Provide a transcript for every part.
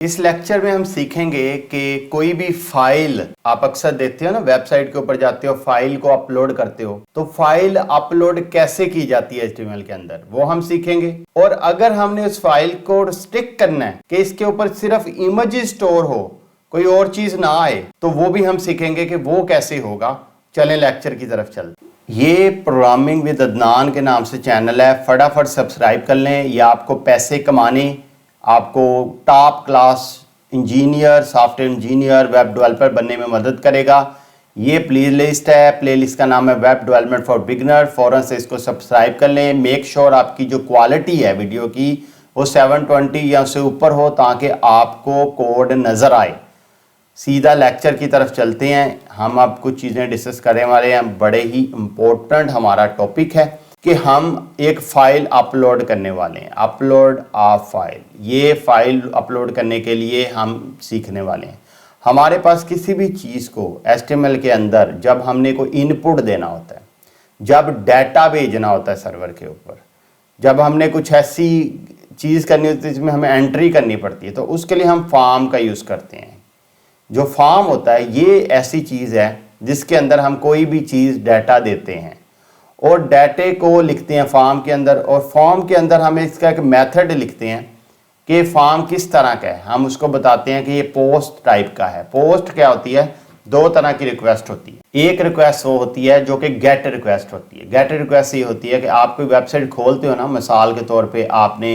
इस लेक्चर में हम सीखेंगे कि कोई भी फाइल आप अक्सर देखते हो ना, वेबसाइट के ऊपर जाते हो, फाइल को अपलोड करते हो, तो फाइल अपलोड कैसे की जाती है HTML के अंदर, वो हम सीखेंगे। और अगर हमने उस फाइल को स्टिक करना है कि इसके ऊपर सिर्फ इमेजेस स्टोर हो, कोई और चीज ना आए, तो वो भी हम सीखेंगे कि वो कैसे होगा। चलें लेक्चर की तरफ चलते। ये प्रोग्रामिंग विद अदनान के नाम से चैनल है, फटाफट सब्सक्राइब कर लें। ये आपको पैसे कमाने, आपको top class engineer, software engineer, web developer बनने में मदद करेगा। ये प्लेलिस्ट है, प्लेलिस्ट का नाम है वेब डेवलपमेंट फॉर बिगनर। फ़ौरन से इसको सब्सक्राइब कर लें। मेक श्योर आपकी जो क्वालिटी है वीडियो की वो 720 या उससे ऊपर हो, ताकि आपको कोड नज़र आए। सीधा लेक्चर की तरफ चलते हैं। हम अब कुछ चीज़ें डिस्कस करने वाले हैं, बड़े ही इम्पोर्टेंट हमारा टॉपिक है कि हम एक फ़ाइल अपलोड करने वाले हैं। अपलोड आ फाइल, ये फाइल अपलोड करने के लिए हम सीखने वाले हैं। हमारे पास किसी भी चीज़ को HTML के अंदर जब हमने कोई इनपुट देना होता है, जब डाटा भेजना होता है सर्वर के ऊपर, जब हमने कुछ ऐसी चीज़ करनी होती है जिसमें हमें एंट्री करनी पड़ती है, तो उसके लिए हम फॉर्म का यूज़ करते हैं। जो फॉर्म होता है ये ऐसी चीज़ है जिसके अंदर हम कोई भी चीज़ डाटा देते हैं और डाटे को लिखते हैं फॉर्म के अंदर, और फॉर्म के अंदर हमें इसका एक मेथड लिखते हैं कि फॉर्म किस तरह का है। हम उसको बताते हैं कि ये पोस्ट टाइप का है। पोस्ट क्या होती है? दो तरह की रिक्वेस्ट होती है। एक रिक्वेस्ट वो होती है जो कि गेट रिक्वेस्ट होती है। गेट रिक्वेस्ट ये होती है कि आप कोई वेबसाइट खोलते हो ना, मिसाल के तौर पे आपने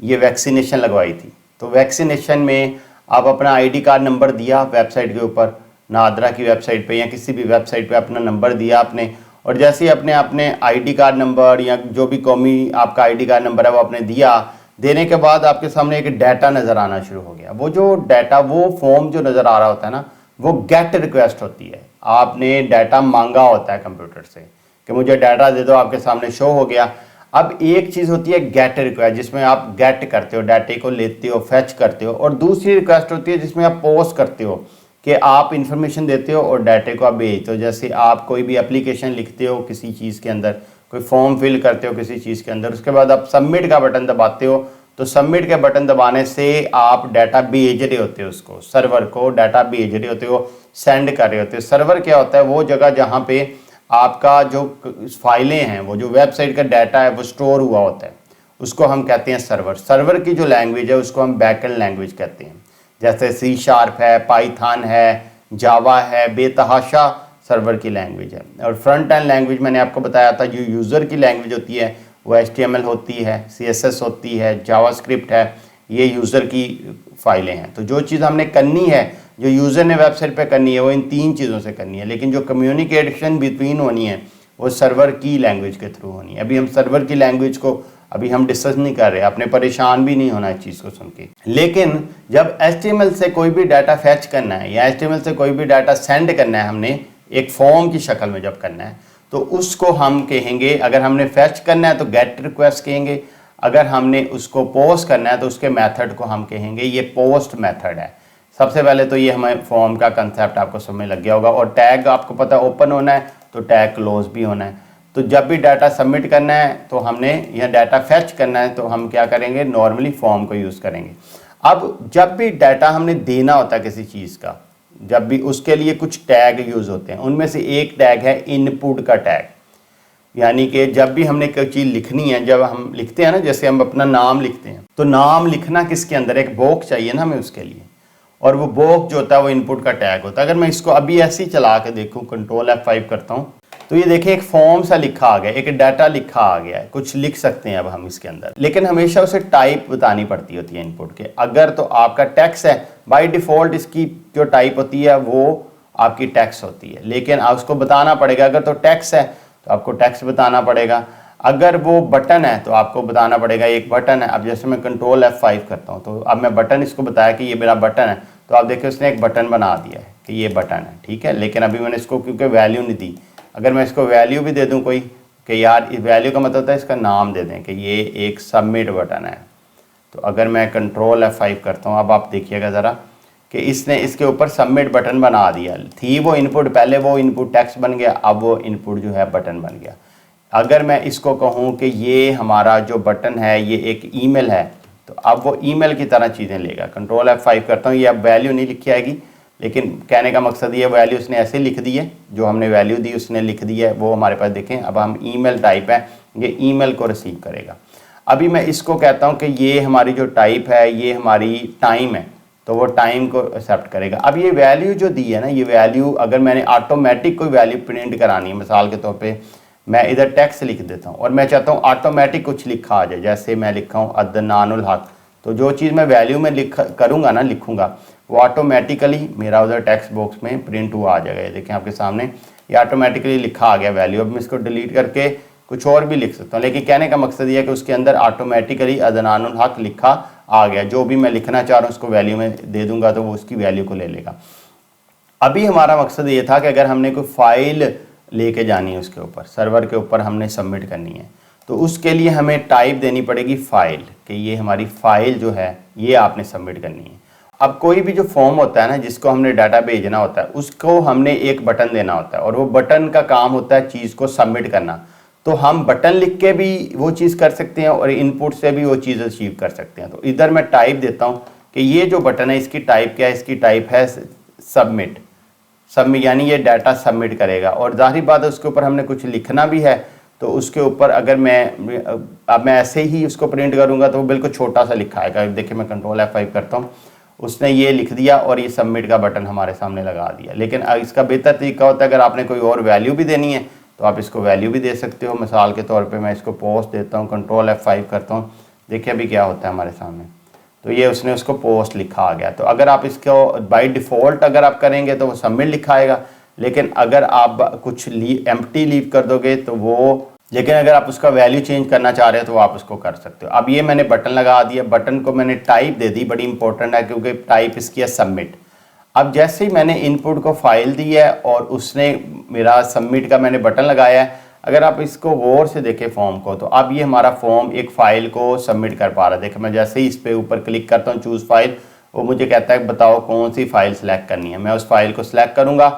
ये वैक्सीनेशन लगवाई थी, तो वैक्सीनेशन में आप अपना ID कार्ड नंबर दिया वेबसाइट के ऊपर, नादरा की वेबसाइट पे या किसी भी वेबसाइट पे अपना नंबर दिया आपने, और जैसे ही अपने ID कार्ड नंबर या जो भी कौमी आपका ID कार्ड नंबर है वो आपने दिया, देने के बाद आपके सामने एक डाटा नज़र आना शुरू हो गया। वो जो डाटा, वो फॉर्म जो नज़र आ रहा होता है ना, वो गेट रिक्वेस्ट होती है। आपने डाटा मांगा होता है कंप्यूटर से कि मुझे डाटा दे दो, आपके सामने शो हो गया। अब एक चीज़ होती है गेट रिक्वेस्ट, जिसमें आप गेट करते हो, डाटे को लेते हो, फेच करते हो, और दूसरी रिक्वेस्ट होती है जिसमें आप पोस्ट करते हो कि आप इंफॉर्मेशन देते हो और डाटे को आप भेजते हो। जैसे आप कोई भी एप्लीकेशन लिखते हो किसी चीज़ के अंदर, कोई फॉर्म फिल करते हो किसी चीज़ के अंदर, उसके बाद आप सबमिट का बटन दबाते हो, तो सबमिट के बटन दबाने से आप डाटा भेज रहे होते हो, उसको सर्वर को डाटा भेज रहे होते हो, सेंड कर रहे होते हो। सर्वर क्या होता है? वो जगह जहाँ पे आपका जो फाइलें हैं, वो जो वेबसाइट का डाटा है वो स्टोर हुआ होता है, उसको हम कहते हैं सर्वर। सर्वर की जो लैंग्वेज है उसको हम बैकएंड लैंग्वेज कहते हैं। जैसे C# है, पाइथन है, जावा है, बेतहाशा सर्वर की लैंग्वेज है। और फ्रंट एंड लैंग्वेज मैंने आपको बताया था, जो यूज़र की लैंग्वेज होती है वो HTML होती है, CSS होती है, जावास्क्रिप्ट है, ये यूज़र की फाइलें हैं। तो जो चीज़ हमने करनी है, जो यूज़र ने वेबसाइट पे करनी है, वो इन तीन चीज़ों से करनी है, लेकिन जो कम्युनिकेशन बिटवीन होनी है वो सर्वर की लैंग्वेज के थ्रू होनी है। अभी हम सर्वर की लैंग्वेज को अभी हम डिस्कस नहीं कर रहे, आपने परेशान भी नहीं होना इस चीज़ को सुन के। लेकिन जब HTML से कोई भी डाटा फैच करना है या HTML से कोई भी डाटा सेंड करना है, हमने एक फॉर्म की शक्ल में जब करना है, तो उसको हम कहेंगे, अगर हमने फैच करना है तो गेट रिक्वेस्ट कहेंगे, अगर हमने उसको पोस्ट करना है तो उसके मेथड को हम कहेंगे ये पोस्ट मेथड है। सबसे पहले तो ये हमें फॉर्म का कंसेप्ट आपको समझ लग गया होगा। और टैग आपको पता है, ओपन होना है तो टैग क्लोज भी होना है। तो जब भी डाटा सबमिट करना है तो हमने, या डाटा फैच करना है तो हम क्या करेंगे? नॉर्मली फॉर्म को यूज़ करेंगे। अब जब भी डाटा हमने देना होता है किसी चीज़ का, जब भी उसके लिए कुछ टैग यूज़ होते हैं, उनमें से एक टैग है इनपुट का टैग। यानी कि जब भी हमने कोई चीज़ लिखनी है, जब हम लिखते हैं ना, जैसे हम अपना नाम लिखते हैं, तो नाम लिखना किसके अंदर? एक बॉक्स चाहिए ना हमें उसके लिए, और वो बॉक्स जो होता है वो इनपुट का टैग होता है। अगर मैं इसको अभी ऐसे ही चला के देखूँ, कंट्रोल F5 करता हूँ, तो ये देखिए एक फॉर्म सा लिखा आ गया, एक डाटा लिखा आ गया है, कुछ लिख सकते हैं अब हम इसके अंदर, लेकिन हमेशा उसे टाइप बतानी पड़ती होती है इनपुट के। अगर तो आपका टेक्स्ट है, बाय डिफ़ॉल्ट इसकी जो टाइप होती है वो आपकी टेक्स्ट होती है, लेकिन उसको बताना पड़ेगा। अगर तो टेक्स्ट है तो आपको टेक्स्ट बताना पड़ेगा, अगर वो बटन है तो आपको बताना पड़ेगा एक बटन है। अब जैसे मैं कंट्रोल F5 करता हूँ, तो अब मैं बटन इसको बताया कि ये मेरा बटन है, तो आप देखिए उसने एक बटन बना दिया है कि ये बटन है, ठीक है। लेकिन अभी मैंने इसको क्योंकि वैल्यू नहीं दी, अगर मैं इसको वैल्यू भी दे दूं कोई, कि यार इस वैल्यू का मतलब होता है इसका नाम दे दें कि ये एक सबमिट बटन है, तो अगर मैं कंट्रोल F5 करता हूँ, अब आप देखिएगा ज़रा कि इसने इसके ऊपर सबमिट बटन बना दिया। थी वो इनपुट, पहले वो इनपुट टेक्स्ट बन गया, अब वो इनपुट जो है बटन बन गया। अगर मैं इसको कहूँ कि ये हमारा जो बटन है ये एक ईमेल है, तो अब वो ईमेल की तरह चीज़ें लेगा। कंट्रोल F5 करता हूँ, ये अब वैल्यू नहीं लिखी आएगी, लेकिन कहने का मकसद ये वैल्यू उसने ऐसे लिख दी है, जो हमने वैल्यू दी उसने लिख दी है, वो हमारे पास देखें। अब हम ईमेल टाइप है, ये ईमेल को रिसीव करेगा। अभी मैं इसको कहता हूँ कि ये हमारी जो टाइप है ये हमारी टाइम है, तो वो टाइम को एक्सेप्ट करेगा। अब ये वैल्यू जो दी है ना, ये वैल्यू अगर मैंने ऑटोमेटिक कोई वैल्यू प्रिंट करानी है, मिसाल के तौर पे मैं इधर टेक्स्ट लिख देता हूँ और मैं चाहता हूँ ऑटोमेटिक कुछ लिखा आ जाए, जैसे मैं लिखा हूँ अदनानुल हक, तो जो चीज़ मैं वैल्यू में करूँगा ना, लिखूँगा, वो ऑटोमेटिकली मेरा उधर टेक्स्ट बॉक्स में प्रिंट हुआ आ जाएगा। ये देखें आपके सामने, ये ऑटोमेटिकली लिखा आ गया वैल्यू। अब मैं इसको डिलीट करके कुछ और भी लिख सकता हूँ, लेकिन कहने का मकसद ये है कि उसके अंदर ऑटोमेटिकली अदनानुल हक लिखा आ गया। जो भी मैं लिखना चाह रहा हूँ उसको वैल्यू में दे दूंगा तो वो उसकी वैल्यू को ले लेगा। अभी हमारा मकसद ये था कि अगर हमने कोई फाइल लेके जानी है, उसके ऊपर सर्वर के ऊपर हमने सबमिट करनी है, तो उसके लिए हमें टाइप देनी पड़ेगी फाइल, कि ये हमारी फाइल जो है ये आपने सबमिट करनी है। अब कोई भी जो फॉर्म होता है ना, जिसको हमने डाटा भेजना होता है, उसको हमने एक बटन देना होता है और वो बटन का काम होता है चीज़ को सबमिट करना। तो हम बटन लिख के भी वो चीज़ कर सकते हैं और इनपुट से भी वो चीज़ अचीव कर सकते हैं। तो इधर मैं टाइप देता हूँ कि ये जो बटन है इसकी टाइप क्या है, इसकी टाइप है सबमिट। सबमिट यानी ये डाटा सबमिट करेगा, और जाहिर बात है उसके ऊपर हमने कुछ लिखना भी है, तो उसके ऊपर अगर मैं ऐसे ही उसको प्रिंट करूँगा तो वो बिल्कुल छोटा सा लिखा आएगा। देखिए मैं कंट्रोल F5 करता हूँ, उसने ये लिख दिया और ये सबमिट का बटन हमारे सामने लगा दिया। लेकिन इसका बेहतर तरीका होता है, अगर आपने कोई और वैल्यू भी देनी है तो आप इसको वैल्यू भी दे सकते हो। मिसाल के तौर पे मैं इसको पोस्ट देता हूँ, कंट्रोल F5 करता हूँ, देखिए अभी क्या होता है हमारे सामने, तो ये उसने उसको पोस्ट लिखा आ गया। तो अगर आप इसको बाय डिफ़ॉल्ट अगर आप करेंगे तो वो सबमिट लिखा आएगा, लेकिन अगर आप कुछ एम्प्टी लीव कर दोगे तो वो, लेकिन अगर आप उसका वैल्यू चेंज करना चाह रहे हो तो आप उसको कर सकते हो। अब ये मैंने बटन लगा दिया, बटन को मैंने टाइप दे दी, बड़ी इंपॉर्टेंट है क्योंकि टाइप इसकी है सबमिट। अब जैसे ही मैंने इनपुट को फाइल दी है और उसने मेरा सबमिट का मैंने बटन लगाया है, अगर आप इसको गौर से देखें फॉर्म को, तो अब ये हमारा फॉर्म एक फ़ाइल को सबमिट कर पा रहा है। देखिए मैं जैसे ही इस पे ऊपर क्लिक करता हूँ चूज़ फाइल, वो मुझे कहता है बताओ कौन सी फ़ाइल सेलेक्ट करनी है। मैं उस फाइल को सिलेक्ट करूँगा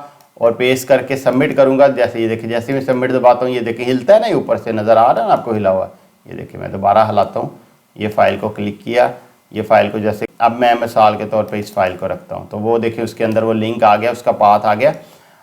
और पेस्ट करके सबमिट करूँगा। जैसे ये देखिए, जैसे मैं सबमिट दबाता हूँ, ये देखिए हिलता है ना, ये ऊपर से नज़र आ रहा है ना आपको हिला हुआ। ये देखिए मैं दोबारा हिलाता हूँ, ये फ़ाइल को क्लिक किया, ये फ़ाइल को जैसे, अब मैं मिसाल के तौर पे इस फाइल को रखता हूँ, तो वो देखिए उसके अंदर वो लिंक आ गया, उसका पाथ आ गया।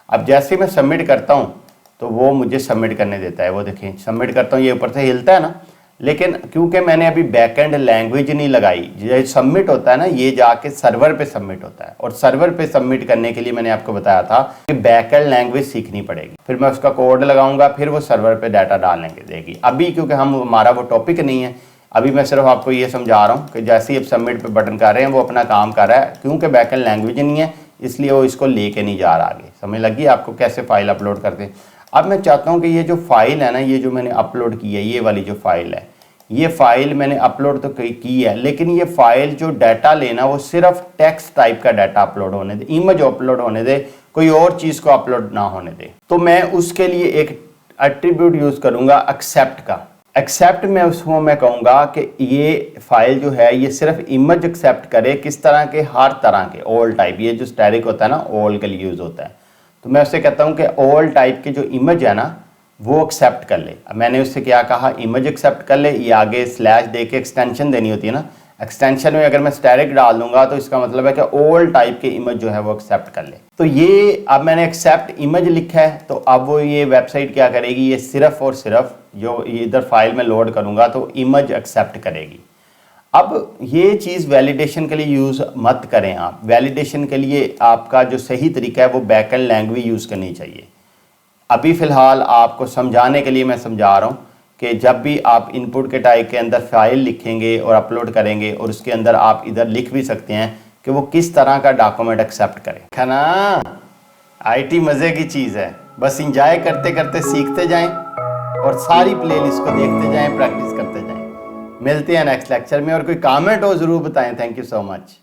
अब जैसे मैं सबमिट करता हूँ तो वो मुझे सबमिट करने देता है। वो देखिए सबमिट करता हूँ, ये ऊपर से हिलता है ना, लेकिन क्योंकि मैंने अभी बैकएंड लैंग्वेज नहीं लगाई, ये सबमिट होता है ना, ये जाके सर्वर पे सबमिट होता है। और सर्वर पे सबमिट करने के लिए मैंने आपको बताया था कि बैकएंड लैंग्वेज सीखनी पड़ेगी, फिर मैं उसका कोड लगाऊंगा, फिर वो सर्वर पे डाटा डालने के देगी। अभी क्योंकि हमारा वो टॉपिक नहीं है, अभी मैं सिर्फ आपको ये समझा रहा हूँ कि जैसे ही अब सबमिट पे बटन कर रहे हैं वो अपना काम कर रहा है, क्योंकि बैकएंड लैंग्वेज नहीं है इसलिए वो इसको लेके नहीं जा रहा आगे। समझ लगी आपको कैसे फाइल अपलोड करते हैं। अब मैं चाहता हूँ कि ये जो फाइल है ना, ये जो मैंने अपलोड की है, ये वाली जो फाइल है, ये फाइल मैंने अपलोड तो की है, लेकिन ये फाइल जो डाटा लेना वो सिर्फ टेक्स्ट टाइप का डाटा अपलोड होने दे, इमेज अपलोड होने दे, कोई और चीज़ को अपलोड ना होने दे। तो मैं उसके लिए एक एट्रीब्यूट यूज़ करूँगा एक्सेप्ट का। एक्सेप्ट में उसको मैं कहूँगा कि ये फाइल जो है ये सिर्फ इमेज एक्सेप्ट करे, किस तरह के, हर तरह के, ऑल टाइप, ये जो स्टैटिक होता है ना, ऑल के लिए यूज़ होता है। तो मैं उससे कहता हूँ कि ऑल टाइप के जो इमेज है ना वो एक्सेप्ट कर ले। अब मैंने उससे क्या कहा, इमेज एक्सेप्ट कर ले, ये आगे स्लैश दे के एक्सटेंशन देनी होती है ना, एक्सटेंशन में अगर मैं स्टैटिक डाल दूंगा तो इसका मतलब है कि ऑल टाइप के इमेज जो है वो एक्सेप्ट कर ले। तो ये अब मैंने एक्सेप्ट इमेज लिखा है, तो अब वो ये वेबसाइट क्या करेगी, ये सिर्फ और सिर्फ जो इधर फाइल में लोड करूंगा तो इमेज एक्सेप्ट करेगी। अब ये चीज़ वैलिडेशन के लिए यूज़ मत करें आप। वैलिडेशन के लिए आपका जो सही तरीका है वो बैकएंड लैंग्वेज यूज़ करनी चाहिए। अभी फ़िलहाल आपको समझाने के लिए मैं समझा रहा हूँ कि जब भी आप इनपुट के टाइप के अंदर फाइल लिखेंगे और अपलोड करेंगे, और उसके अंदर आप इधर लिख भी सकते हैं कि वो किस तरह का डॉक्यूमेंट एक्सेप्ट करे। है ना, IT मज़े की चीज़ है, बस इंजॉय करते करते सीखते जाएं और सारी प्लेलिस्ट को देखते जाएं, प्रैक्टिस करते जाएं। मिलते हैं नेक्स्ट लेक्चर में, और कोई कमेंट हो ज़रूर बताएं। Thank you so much.